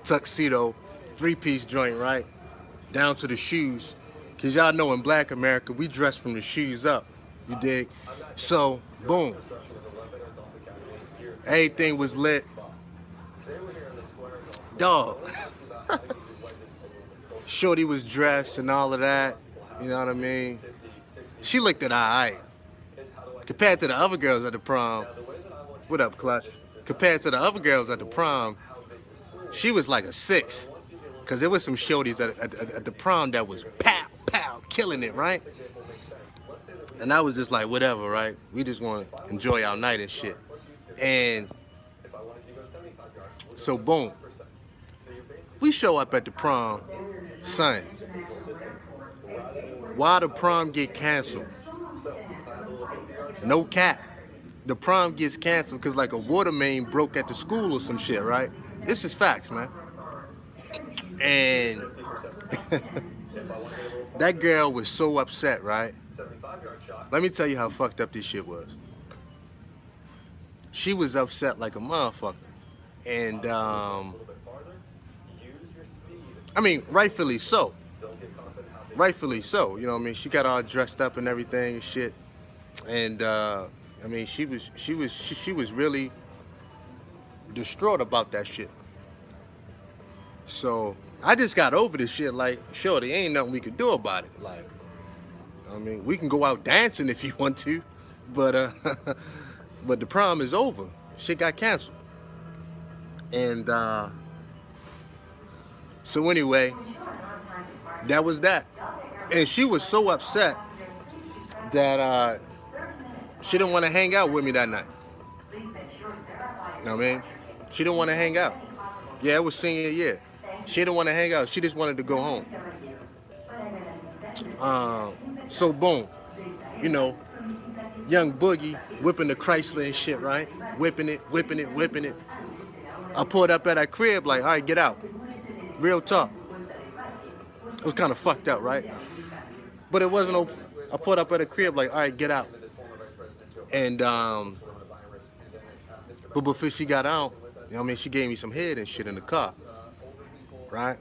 tuxedo, three-piece joint, right? Down to the shoes. Because y'all know in Black America, we dress from the shoes up. You dig? So, boom. Everything was lit. Dog. Shorty was dressed and all of that. You know what I mean? She looked at alright. Compared to the other girls at the prom. What up, Clutch? Compared to the other girls at the prom, she was like a 6. Because there was some shorties at the prom that was pow, pow, killing it, right? And I was just like, whatever, right? We just want to enjoy our night and shit. And so, boom. We show up at the prom, son. Why the prom get canceled? No cap. The prom gets canceled because like a water main broke at the school or some shit, right? This is facts, man. And that girl was so upset, right? Let me tell you how fucked up this shit was. She was upset like a motherfucker. And, I mean, rightfully so. Rightfully so, you know what I mean? She got all dressed up and everything and shit. And, I mean, she was really distraught about that shit. So, I just got over this shit like, sure, there ain't nothing we could do about it. Like, I mean, we can go out dancing if you want to, but but the prom is over. Shit got canceled. And so anyway, that was that. And she was so upset that she didn't want to hang out with me that night. You know what I mean? She didn't want to hang out. Yeah, it was senior year. She didn't want to hang out. She just wanted to go home. So boom, you know, young Boogie whipping the Chrysler and shit, right? Whipping it, whipping it, whipping it. I pulled up at her crib like, all right, get out. Real talk. It was kind of fucked up, right? But it wasn't open. I pulled up at her crib like, all right, get out. And, but before she got out, you know what I mean, she gave me some head and shit in the car, right?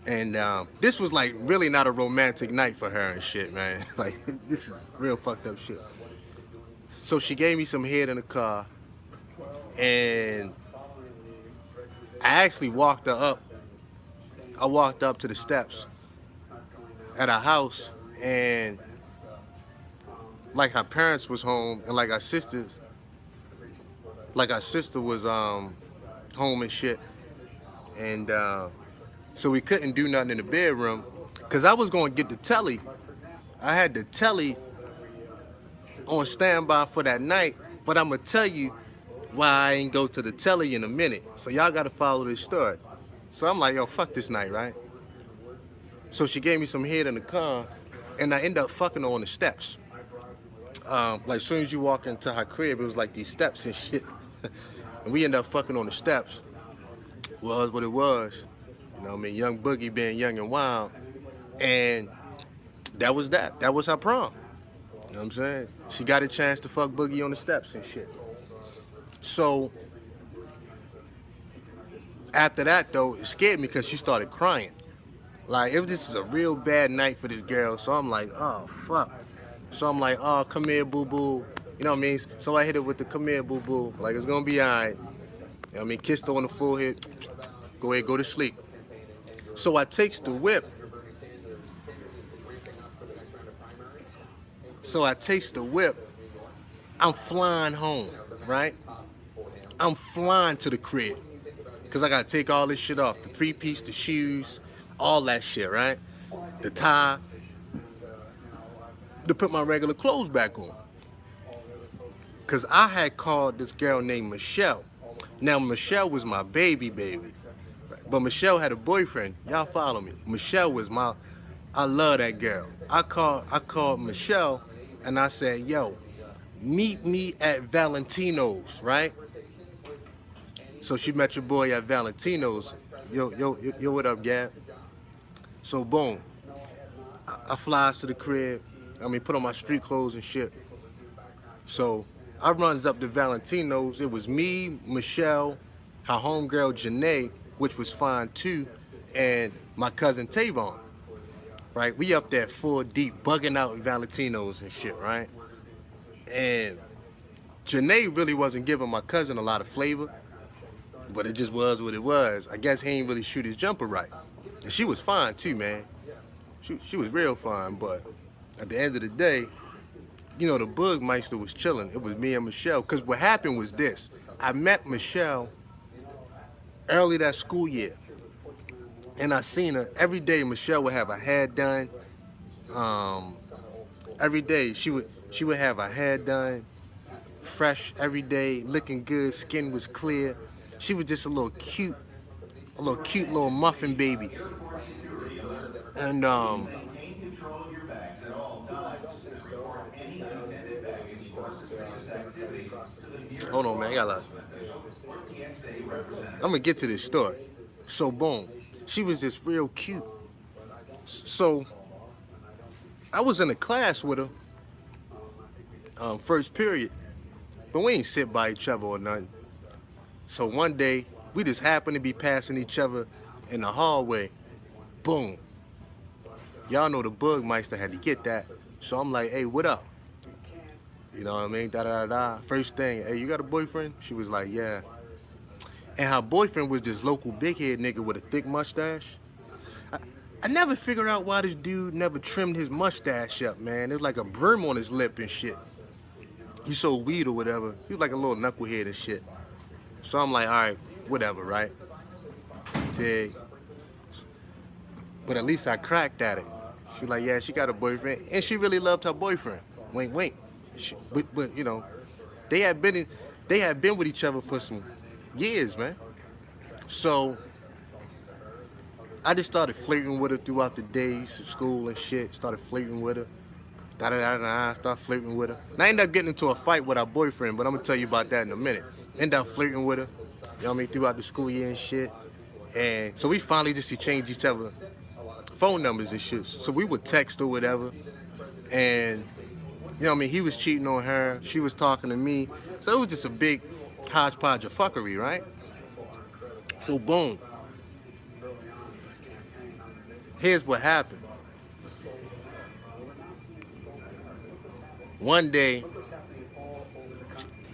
And this was like really not a romantic night for her and shit, man. Like, this is real fucked up shit. So she gave me some head in the car, and I actually walked her up. I walked up to the steps at her house, and like her parents was home, and like our sister was home and shit, and so we couldn't do nothing in the bedroom, cause I was gonna get the telly. I had the telly on standby for that night, but I'm gonna tell you why I ain't go to the telly in a minute. So y'all gotta follow this story. So I'm like, yo, fuck this night, right? So she gave me some head in the car, and I ended up fucking her on the steps. Like as soon as you walk into her crib, it was like these steps and shit. And we ended up fucking on the steps. Was what it was. You know what I mean? Young Boogie being young and wild. And that was that. That was her prom. You know what I'm saying? She got a chance to fuck Boogie on the steps and shit. So, after that, though, it scared me because she started crying. Like, this is a real bad night for this girl. So I'm like, oh, fuck. So I'm like, oh, come here, boo-boo. You know what I mean? So I hit it with the come here, boo-boo. Like, it's gonna be all right. You know what I mean? Kissed her on the forehead. Go ahead, go to sleep. So I takes the whip. I'm flying home, right? I'm flying to the crib. Because I got to take all this shit off. The three-piece, the shoes, all that shit, right? The tie. To put my regular clothes back on. Because I had called this girl named Michelle. Now, Michelle was my baby. But Michelle had a boyfriend. Y'all follow me. Michelle was I love that girl. I called Michelle, and I said, yo, meet me at Valentino's, right? So she met your boy at Valentino's. Yo, what up, Gab? So boom, I flies to the crib. I mean, put on my street clothes and shit. So I runs up to Valentino's. It was me, Michelle, her homegirl Janae, which was fine too, and my cousin Tavon. Right? We up there full deep, bugging out in Valentino's and shit, right? And Janae really wasn't giving my cousin a lot of flavor, but it just was what it was. I guess he ain't really shoot his jumper right. And she was fine too, man. She was real fine, but at the end of the day, you know, the Bugmeister was chilling. It was me and Michelle. Because what happened was this. I met Michelle early that school year. And I seen her every day. Michelle would have her hair done. Every day she would have her hair done, fresh every day, looking good. Skin was clear. She was just a little cute little muffin baby. And hold on, man. I'm gonna get to this story. So boom, she was just real cute. So I was in a class with her, first period, but we ain't sit by each other or nothing. So one day we just happened to be passing each other in the hallway. Boom. Y'all know the Bugmeister had to get that. So I'm like, hey, what up? You know what I mean? Da da da da. First thing, hey, you got a boyfriend? She was like, yeah. And her boyfriend was this local big head nigga with a thick mustache. I never figured out why this dude never trimmed his mustache up, man. There's like a brim on his lip and shit. He sold weed or whatever. He was like a little knucklehead and shit. So I'm like, all right, whatever, right? Dig. But at least I cracked at it. She was like, yeah, she got a boyfriend. And she really loved her boyfriend. Wink, wink. But you know, they had been with each other for some years, man. So I just started flirting with her throughout the days of school and shit. Started flirting with her. Start flirting with her. And I ended up getting into a fight with her boyfriend, but I'm gonna tell you about that in a minute. Ended up flirting with her, you know what I mean, throughout the school year and shit. And so we finally just exchanged each other phone numbers and shit. So we would text or whatever. And you know what I mean, he was cheating on her, she was talking to me. So it was just a big hodgepodge of fuckery, right? So boom. Here's what happened. One day,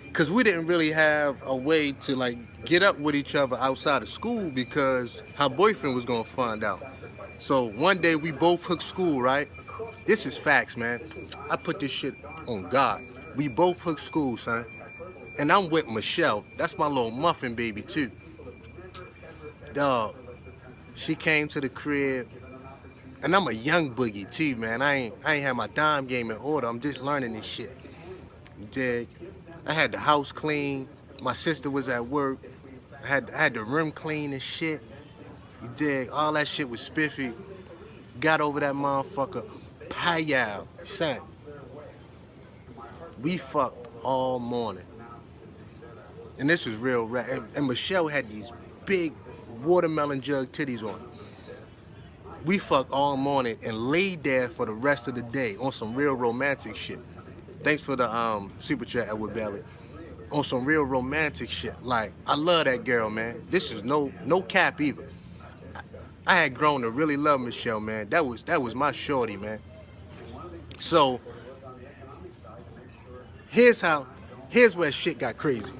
because we didn't really have a way to like get up with each other outside of school because her boyfriend was gonna find out. So one day we both hooked school, right? This is facts, man. I put this shit on God. We both hooked school, son. And I'm with Michelle. That's my little muffin baby too. Dog, she came to the crib. And I'm a young boogie too, man. I ain't had my dime game in order. I'm just learning this shit. You dig? I had the house clean. My sister was at work. I had the room clean and shit. You dig? All that shit was spiffy. Got over that motherfucker. Pow, son. We fucked all morning. And this was real rap. And Michelle had these big watermelon jug titties on. We fucked all morning and laid there for the rest of the day on some real romantic shit. Thanks for the super chat, Edward Bailey. On some real romantic shit. Like, I love that girl, man. This is no cap either. I had grown to really love Michelle, man. That was my shorty, man. So here's where shit got crazy.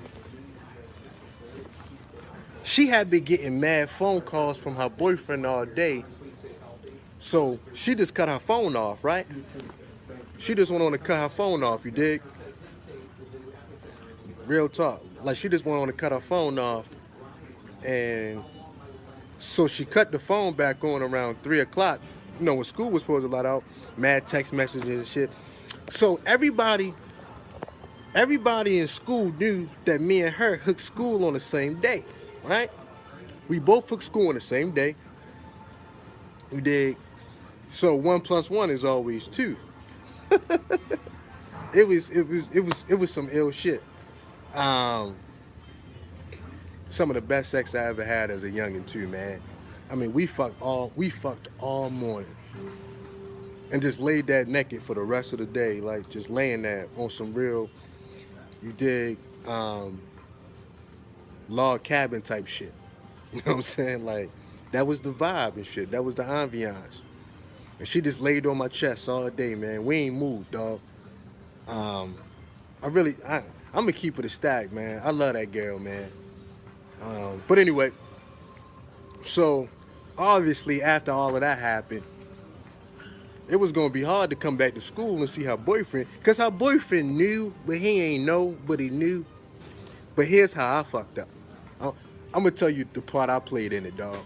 She had been getting mad phone calls from her boyfriend all day. So she just cut her phone off, right? She just went on to cut her phone off, you dig? Real talk. Like, she just went on to cut her phone off. And so she cut the phone back on around 3 o'clock. You know, when school was supposed to let out. Mad text messages and shit. So everybody in school knew that me and her hooked school on the same day, right? We both hooked school on the same day. You dig? So 1 + 1 is always 2. It was some ill shit. Some of the best sex I ever had as a youngin' too, man. I mean, we fucked all morning. And just laid there naked for the rest of the day, like just laying there on some real You dig? Log cabin type shit. You know what I'm saying? Like, that was the vibe and shit. That was the ambiance. And she just laid on my chest all day, man. We ain't moved, dog. Um, I'm gonna keep it a stack, man. I love that girl, man. But anyway, so obviously after all of that happened, it was gonna be hard to come back to school and see her boyfriend, cause her boyfriend knew, but he ain't know, but he knew. But here's how I fucked up. I'm gonna tell you the part I played in it, dog.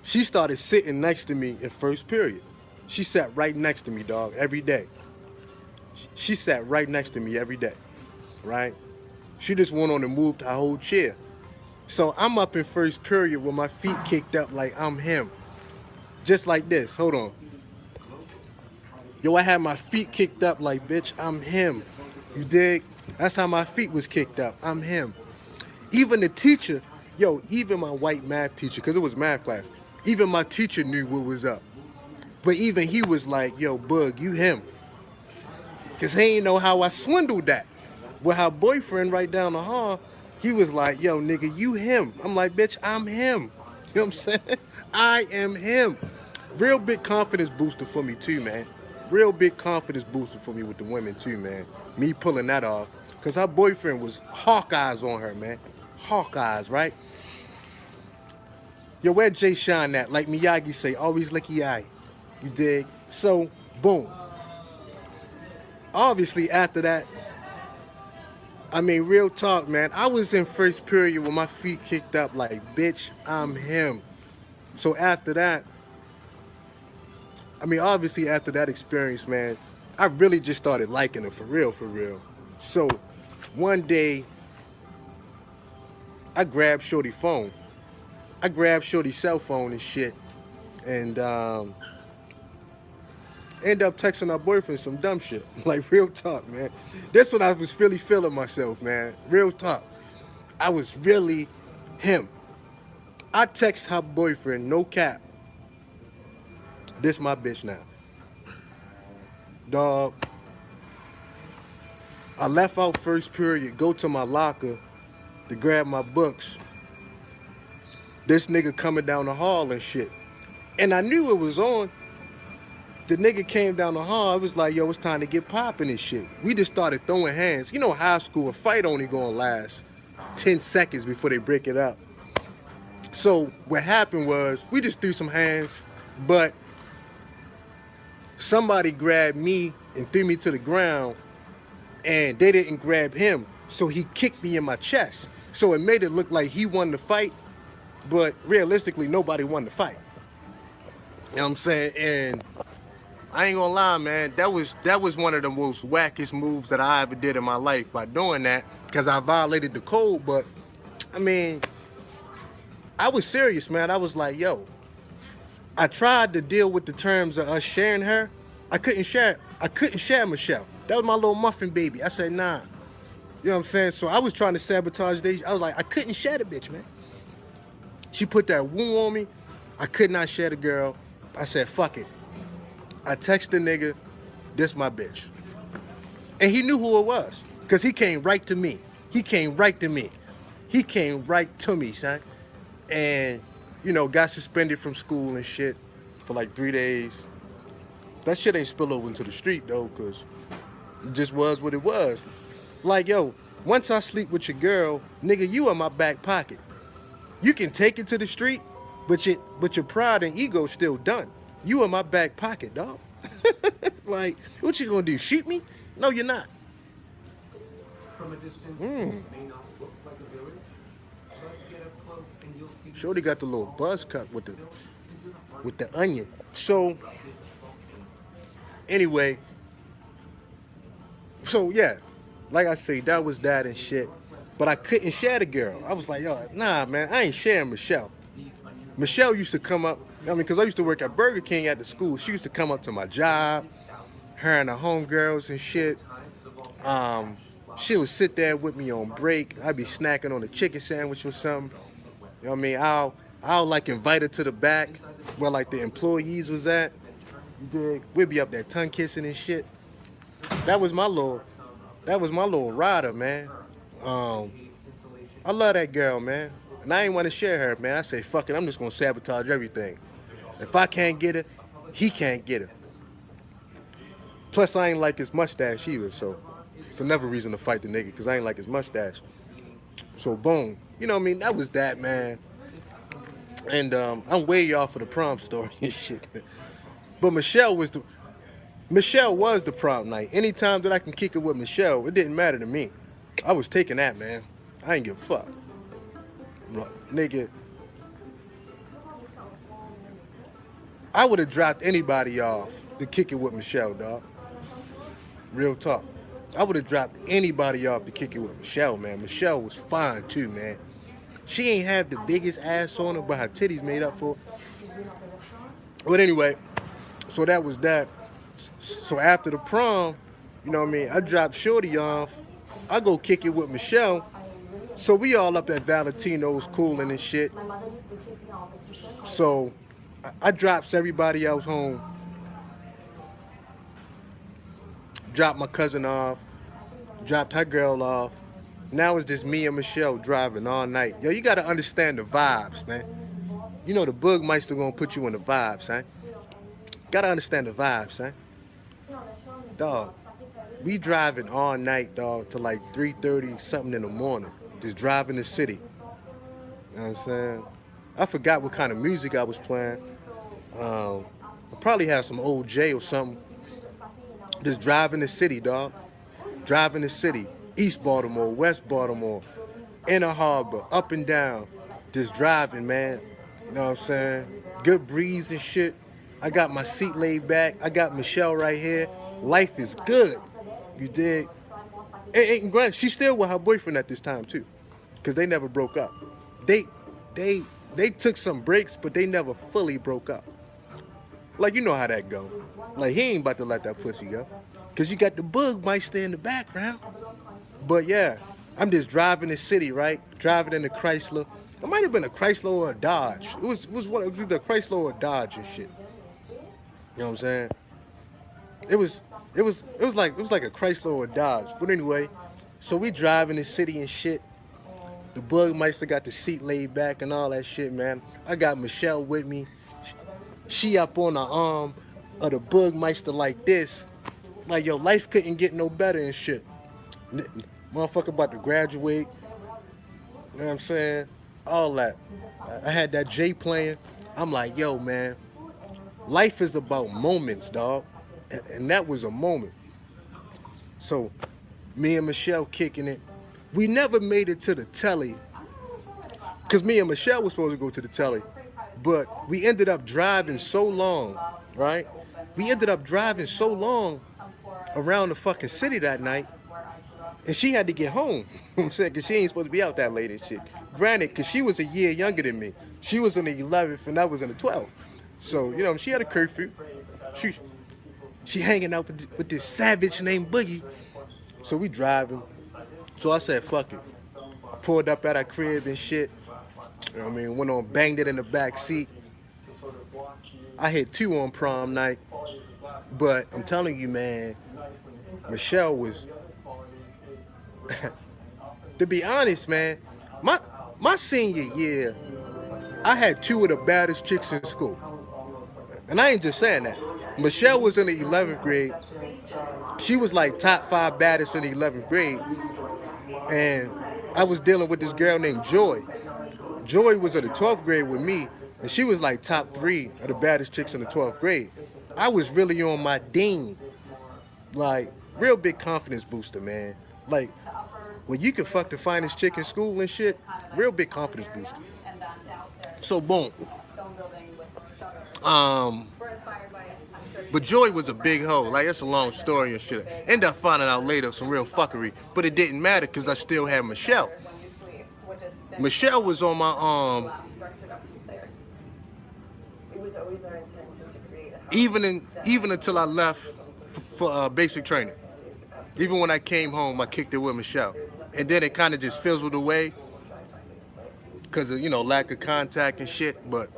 She started sitting next to me in first period. She sat right next to me, dog, every day. She sat right next to me every day, right? She just went on and moved her whole chair. So I'm up in first period with my feet kicked up like I'm him. Just like this, hold on. Yo, I had my feet kicked up like, bitch, I'm him. You dig? That's how my feet was kicked up. I'm him. Even the teacher, yo, even my white math teacher, because it was math class, even my teacher knew what was up. But even he was like, yo, Bug, you him. Because he ain't know how I swindled that. With her boyfriend right down the hall, he was like, yo, nigga, you him. I'm like, bitch, I'm him. You know what I'm saying? I am him. Real big confidence booster for me too, man. Real big confidence booster for me with the women too, man. Me pulling that off. Because her boyfriend was hawk eyes on her, man. Hawk eyes, right? Yo, where Jay Sean at? Like Miyagi say, always licky eye. You dig? So, boom. Obviously, after that, I mean, real talk, man. I was in first period with my feet kicked up like, bitch, I'm him. So after that, I mean, obviously after that experience, man, I really just started liking her for real, for real. So one day, I grabbed Shorty's phone. I grabbed Shorty's cell phone and shit, and end up texting her boyfriend some dumb shit. Like, real talk, man. That's when I was really feeling myself, man. Real talk. I was really him. I text her boyfriend, no cap. This my bitch now. Dog. I left out first period, go to my locker to grab my books. This nigga coming down the hall and shit. And I knew it was on. The nigga came down the hall. I was like, yo, it's time to get popping and shit. We just started throwing hands. You know, high school, a fight only gonna last 10 seconds before they break it up. So what happened was, we just threw some hands, but somebody grabbed me and threw me to the ground, and they didn't grab him. So he kicked me in my chest. So it made it look like he won the fight, but realistically, nobody won the fight. You know what I'm saying? And I ain't gonna lie, man, that was one of the most wackest moves that I ever did in my life by doing that, because I violated the code. But I mean, I was serious, man. I was like, yo, I tried to deal with the terms of us sharing her. I couldn't share Michelle. That was my little muffin baby. I said, nah. You know what I'm saying? So I was trying to sabotage I was like, I couldn't share the bitch, man. She put that woo on me. I could not share the girl. I said, fuck it. I texted the nigga, this my bitch. And he knew who it was, because he came right to me. He came right to me. He came right to me, son. And, you know, got suspended from school and shit for like 3 days. That shit ain't spill over into the street, though, because it just was what it was. Like, yo, once I sleep with your girl, nigga, you in my back pocket. You can take it to the street, but your pride and ego still done. You in my back pocket, dog. Like, what you gonna do? Shoot me? No, you're not. From a distance, may not look like a village, but get up close and you'll see. Shorty got the little buzz cut with the onion. So anyway, so yeah, like I say, that was that and shit. But I couldn't share the girl. I was like, yo, nah, man, I ain't sharing Michelle. Michelle used to come up, I mean, because I used to work at Burger King at the school. She used to come up to my job, her and her homegirls and shit. She would sit there with me on break. I'd be snacking on a chicken sandwich or something. You know what I mean? I'll like invite her to the back where like the employees was at. We'd be up there tongue kissing and shit. That was my little That was my little rider, man. Um, I love that girl, man. And I ain't want to share her, man. I say, fuck it, I'm just gonna sabotage everything. If I can't get her, he can't get her. Plus, I ain't like his mustache either, so it's another reason to fight the nigga, because I ain't like his mustache. So, boom. You know what I mean? That was that, man. And I'm way off of the prom story and shit. But Michelle was the prom night. Anytime that I can kick it with Michelle, it didn't matter to me. I was taking that, man. I ain't give a fuck. Nigga, I would have dropped anybody off to kick it with Michelle, dog. Real talk. I would have dropped anybody off to kick it with Michelle, man. Michelle was fine too, man. She ain't have the biggest ass on her, but her titties made up for it. But anyway, so that was that. So after the prom, you know what I mean, I dropped Shorty off. I go kick it with Michelle. So we all up at Valentino's cooling and shit. So I drops everybody else home. Dropped my cousin off. Dropped her girl off. Now it's just me and Michelle driving all night. Yo, you gotta understand the vibes, man. You know the Boogmeister gonna put you in the vibes, huh? Gotta understand the vibes, huh? Dog, we driving all night, dog, to like 3:30 something in the morning. Just driving the city. You know what I'm saying? I forgot what kind of music I was playing. I probably had some old J or something. Just driving the city, dog. Driving the city. East Baltimore, West Baltimore, Inner Harbor, up and down. Just driving, man. You know what I'm saying? Good breeze and shit. I got my seat laid back. I got Michelle right here. Life is good. You dig? And granted, she's still with her boyfriend at this time too, because they never broke up. They took some breaks, but they never fully broke up. Like, you know how that go. Like, he ain't about to let that pussy go, because you got the Boogmeister in the background. But yeah, I'm just driving the city, right? Driving in the Chrysler. It might have been a Chrysler or a Dodge. It was either a Chrysler or a Dodge and shit. You know what I'm saying? It was like a Chrysler or a Dodge. But anyway, so we driving the city and shit. The Boogmeister got the seat laid back and all that shit, man. I got Michelle with me. She up on the arm of the Boogmeister like this. Like, yo, life couldn't get no better and shit. Motherfucker about to graduate. You know what I'm saying? All that. I had that J playing. I'm like, yo, man, life is about moments, dog. And that was a moment. So, me and Michelle kicking it. We never made it to the telly, because me and Michelle was supposed to go to the telly. But we ended up driving so long, right? We ended up driving so long around the fucking city that night. And she had to get home. You know what I'm saying? Because she ain't supposed to be out that late and shit. Granted, because she was a year younger than me. She was in the 11th and I was in the 12th. So, you know, she had a curfew. She hanging out with this savage named Boogie. So we driving. So I said, fuck it. Pulled up at our crib and shit. You know what I mean? Went on, banged it in the back seat. I hit 2 on prom night. But I'm telling you, man, Michelle was... To be honest, man, my senior year, I had 2 of the baddest chicks in school. And I ain't just saying that. Michelle was in the 11th grade. She was like top 5 baddest in the 11th grade. And I was dealing with this girl named Joy. Joy was in the 12th grade with me, and she was like top 3 of the baddest chicks in the 12th grade. I was really on my dean. Like, real big confidence booster, man. Like, when you can fuck the finest chick in school and shit, real big confidence booster. So, boom. But Joy was a big hoe. Like, it's a long story and shit. Ended up finding out later some real fuckery. But it didn't matter because I still had Michelle. Michelle was on my even until I left for basic training. Even when I came home, I kicked it with Michelle. And then it kind of just fizzled away because of, you know, lack of contact and shit. But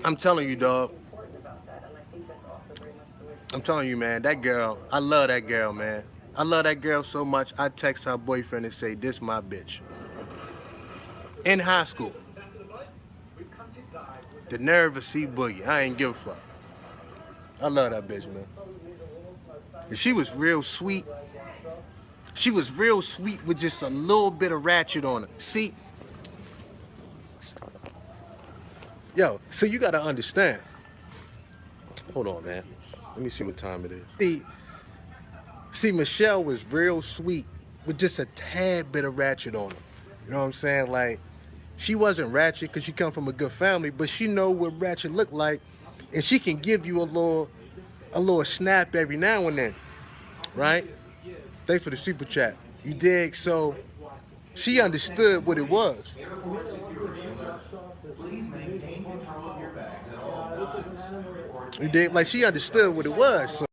I'm telling you, dog, I'm telling you, man, that girl, I love that girl, man. I love that girl so much, I text her boyfriend and say, this my bitch. In high school. The nerve of C Boogie. I ain't give a fuck. I love that bitch, man. And she was real sweet. She was real sweet with just a little bit of ratchet on her. See? Yo, so you gotta understand. Hold on, man. Let me see what time it is. See, Michelle was real sweet with just a tad bit of ratchet on her. You know what I'm saying? Like, she wasn't ratchet because she come from a good family, but she know what ratchet look like, and she can give you a little snap every now and then, right? Thanks for the super chat. You dig? So she understood what it was. You dig? Like, she understood what it was. So